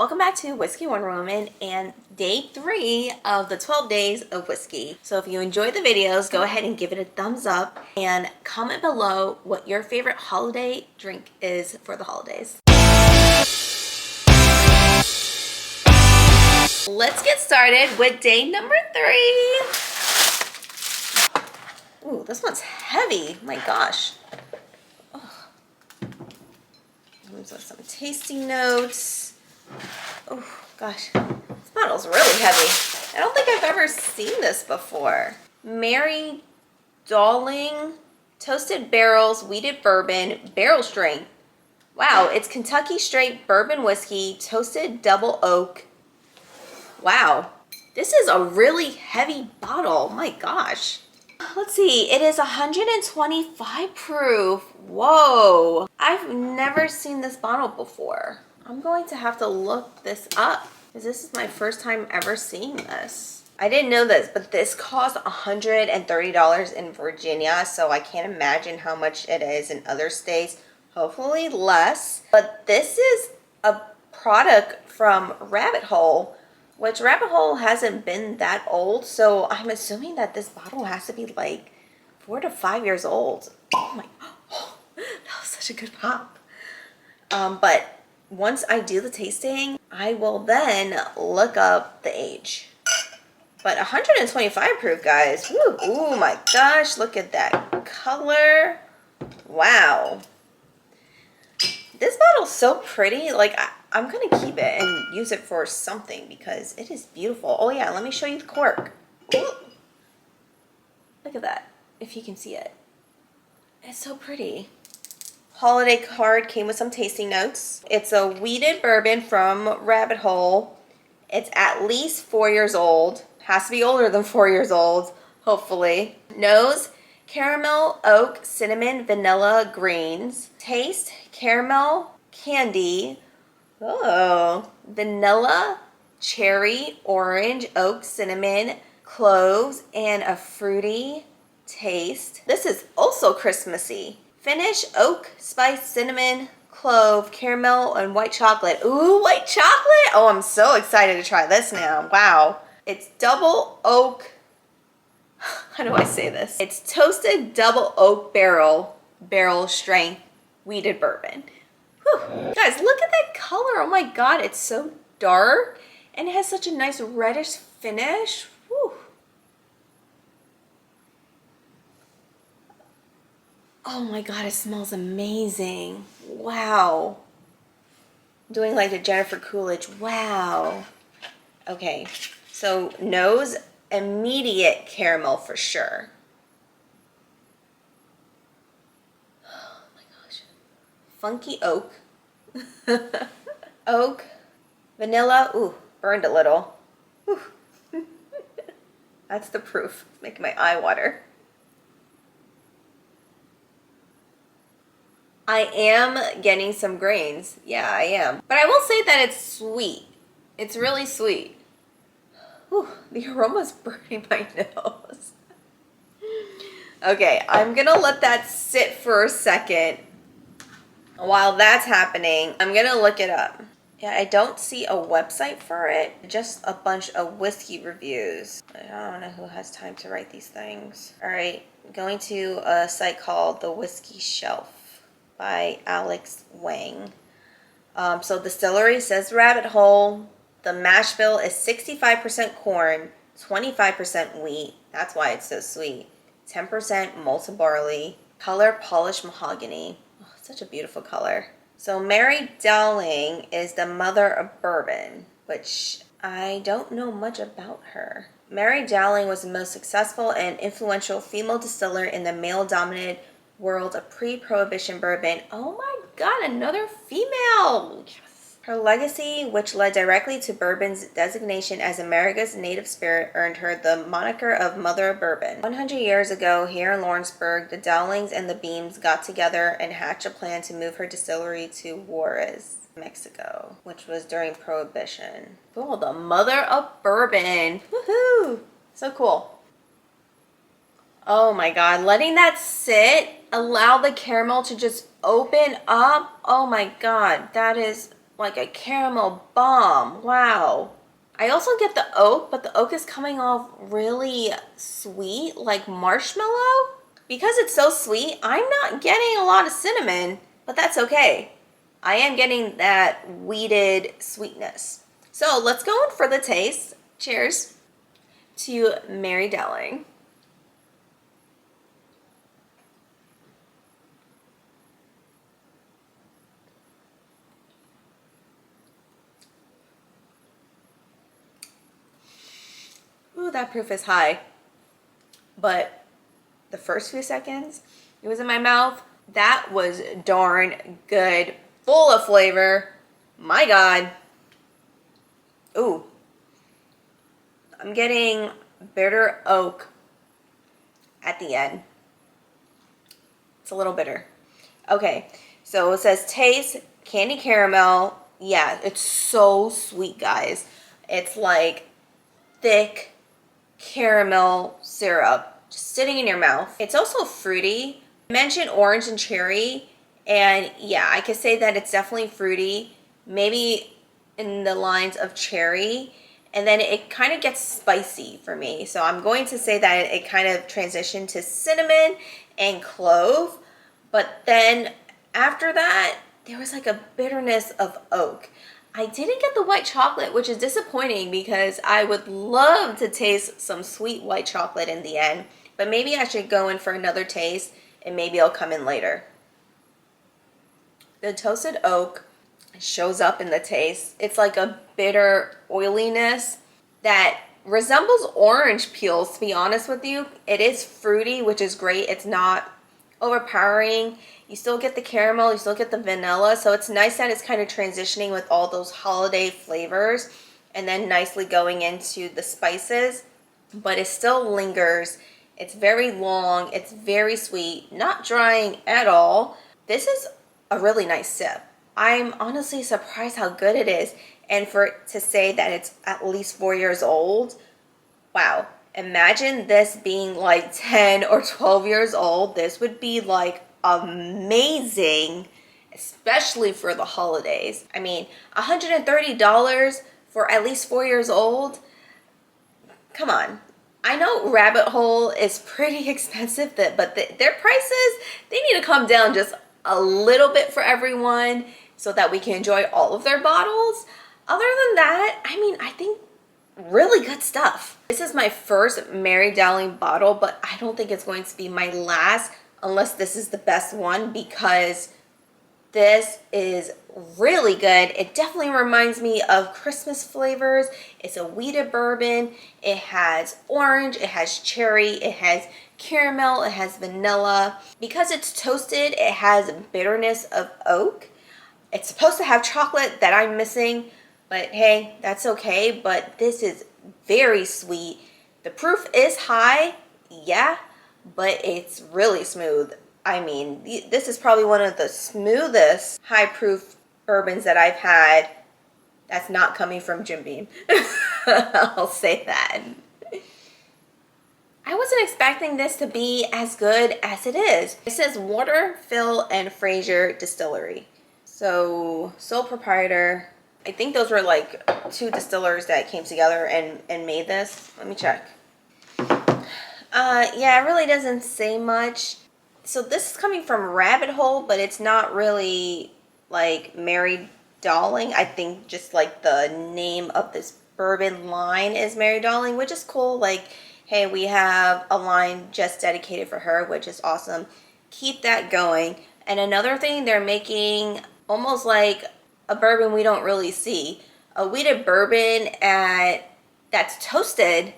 Welcome back to Whiskey Wonder Woman and day 3 of the 12 days of whiskey. So if you enjoyed the videos, go ahead and give it a thumbs up and comment below what your favorite holiday drink is for the holidays. Let's get started with day number 3. Ooh, this one's heavy. My gosh. Oh. Comes with some tasting notes. Oh gosh, this bottle's really heavy. I don't think I've ever seen this before. Mary Dowling Toasted Barrels Wheated Bourbon Barrel Strength. Wow, it's Kentucky Straight Bourbon Whiskey Toasted Double Oak. Wow, this is a really heavy bottle. My gosh. Let's see, it is 125 proof. Whoa, I've never seen this bottle before. I'm going to have to look this up because this is my first time ever seeing this. I didn't know this, but this cost $130 in Virginia, so I can't imagine how much it is in other states. Hopefully less. But this is a product from Rabbit Hole, which Rabbit Hole hasn't been that old, so I'm assuming that this bottle has to be like 4 to 5 years old. Oh my, oh, that was such a good pop. But once I do the tasting, I will then look up the age. But 125 proof, guys. Woo. Oh my gosh, look at that color. Wow. This bottle's so pretty. Like, I'm going to keep it and use it for something because it is beautiful. Oh yeah, let me show you the cork. Ooh. Look at that, if you can see it. It's so pretty. Holiday card came with some tasting notes. It's a wheated bourbon from Rabbit Hole. It's at least 4 years old. Has to be older than 4 years old, hopefully. Nose, caramel, oak, cinnamon, vanilla, greens. Taste, caramel, candy. Oh, vanilla, cherry, orange, oak, cinnamon, cloves, and a fruity taste. This is also Christmassy. Finish, oak, spice, cinnamon, clove, caramel, and white chocolate. Ooh, white chocolate! Oh, I'm so excited to try this now. Wow. It's double oak. How do I say this? It's toasted double oak barrel strength wheated bourbon. Whew. Guys, look at that color. Oh my god, it's so dark and it has such a nice reddish finish. Whew. Oh my god, it smells amazing. Wow. I'm doing like the Jennifer Coolidge. Wow. Okay, so nose, immediate caramel for sure. Oh my gosh. Funky oak. Oak, vanilla. Ooh, burned a little. Ooh. That's the proof. It's making my eye water. I am getting some grains. Yeah, I am. But I will say that it's sweet. It's really sweet. Whew, the aroma's burning my nose. Okay, I'm gonna let that sit for a second. While that's happening, I'm gonna look it up. Yeah, I don't see a website for it. Just a bunch of whiskey reviews. I don't know who has time to write these things. All right, going to a site called The Whiskey Shelf by Alex Wang. So distillery says Rabbit Hole. The mash bill is 65% corn, 25% wheat. That's why it's so sweet. 10% malted barley. Color polished mahogany. Oh, such a beautiful color. So Mary Dowling is the mother of bourbon, which I don't know much about her. Mary Dowling was the most successful and influential female distiller in the male-dominated world of pre-prohibition bourbon. Oh my god, another female! Yes. Her legacy, which led directly to bourbon's designation as America's native spirit, earned her the moniker of Mother of Bourbon. 100 years ago, here in Lawrenceburg, the Dowlings and the Beams got together and hatched a plan to move her distillery to Juarez, Mexico, which was during Prohibition. Oh, the Mother of Bourbon! Woohoo! So cool. Oh my god, letting that sit, allow the caramel to just open up. Oh my god, that is like a caramel bomb. Wow. I also get the oak, but the oak is coming off really sweet, like marshmallow. Because it's so sweet, I'm not getting a lot of cinnamon, but that's okay. I am getting that wheated sweetness. So let's go in for the taste. Cheers to Mary Dowling. Ooh, that proof is high. But the first few seconds it was in my mouth, that was darn good. Full of flavor. My God. Ooh. I'm getting bitter oak at the end. It's a little bitter. Okay, so it says taste candy caramel. Yeah, it's so sweet, guys. It's like thick caramel syrup just sitting in your mouth. It's also fruity. I mentioned orange and cherry, and yeah, I could say that it's definitely fruity, maybe in the lines of cherry, and then it kind of gets spicy for me. So I'm going to say that it kind of transitioned to cinnamon and clove, but then after that, there was like a bitterness of oak. I didn't get the white chocolate, which is disappointing because I would love to taste some sweet white chocolate in the end. But maybe I should go in for another taste and maybe I'll come in later. The toasted oak shows up in the taste. It's like a bitter oiliness that resembles orange peels, to be honest with you. It is fruity, which is great. It's not overpowering. You still get the caramel, you still get the vanilla, so it's nice that it's kind of transitioning with all those holiday flavors and then nicely going into the spices, but it still lingers. It's very long, it's very sweet, not drying at all. This is a really nice sip. I'm honestly surprised how good it is, and for it to say that it's at least 4 years old, wow. Imagine this being like 10 or 12 years old. This would be like amazing, especially for the holidays. I mean, $130 for at least 4 years old. Come on. I know Rabbit Hole is pretty expensive, but their prices, they need to come down just a little bit for everyone so that we can enjoy all of their bottles. Other than that, I mean, I think really good stuff. This is my first Mary Dowling bottle, but I don't think it's going to be my last unless this is the best one, because this is really good. It definitely reminds me of Christmas flavors. It's a wheated bourbon. It has orange, it has cherry, it has caramel, it has vanilla. Because it's toasted, it has bitterness of oak. It's supposed to have chocolate that I'm missing, but hey, that's okay. But this is very sweet. The proof is high, yeah, but it's really smooth. I mean, this is probably one of the smoothest high proof bourbons that I've had that's not coming from Jim Beam. I'll say that. I wasn't expecting this to be as good as it is. It says Water, Phil, and Fraser Distillery. So, sole proprietor. I think those were like two distillers that came together and made this. Let me check. Yeah, it really doesn't say much. So this is coming from Rabbit Hole, but it's not really like Mary Dowling. I think just like the name of this bourbon line is Mary Dowling, which is cool. Like, hey, we have a line just dedicated for her, which is awesome. Keep that going. And another thing, they're making almost like a bourbon we don't really see. A wheated bourbon that's toasted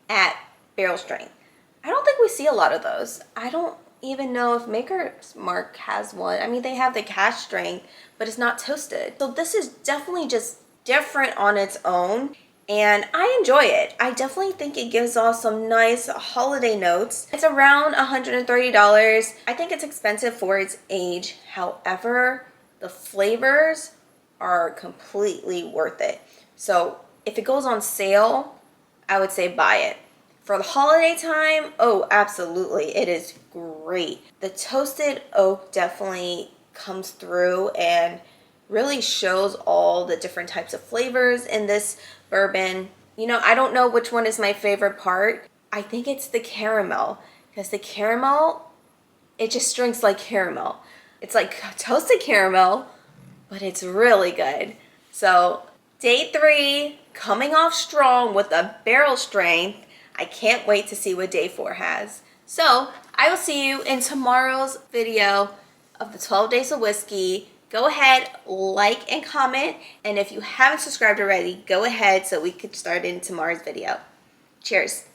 at barrel strength. I don't think we see a lot of those. I don't even know if Maker's Mark has one. I mean, they have the cash strength, but it's not toasted. So this is definitely just different on its own, and I enjoy it. I definitely think it gives off some nice holiday notes. It's around $130. I think it's expensive for its age. However, the flavors are completely worth it. So if it goes on sale, I would say buy it. For the holiday time, oh, absolutely. It is great. The toasted oak definitely comes through, and really shows all the different types of flavors in this bourbon. You know, I don't know which one is my favorite part. I think it's the caramel, because the caramel, it just drinks like caramel. It's like toasted caramel, but it's really good. So day 3, coming off strong with a barrel strength. I can't wait to see what day 4 has. So I will see you in tomorrow's video of the 12 days of whiskey. Go ahead, like and comment, and if you haven't subscribed already, go ahead so we could start in tomorrow's video. Cheers.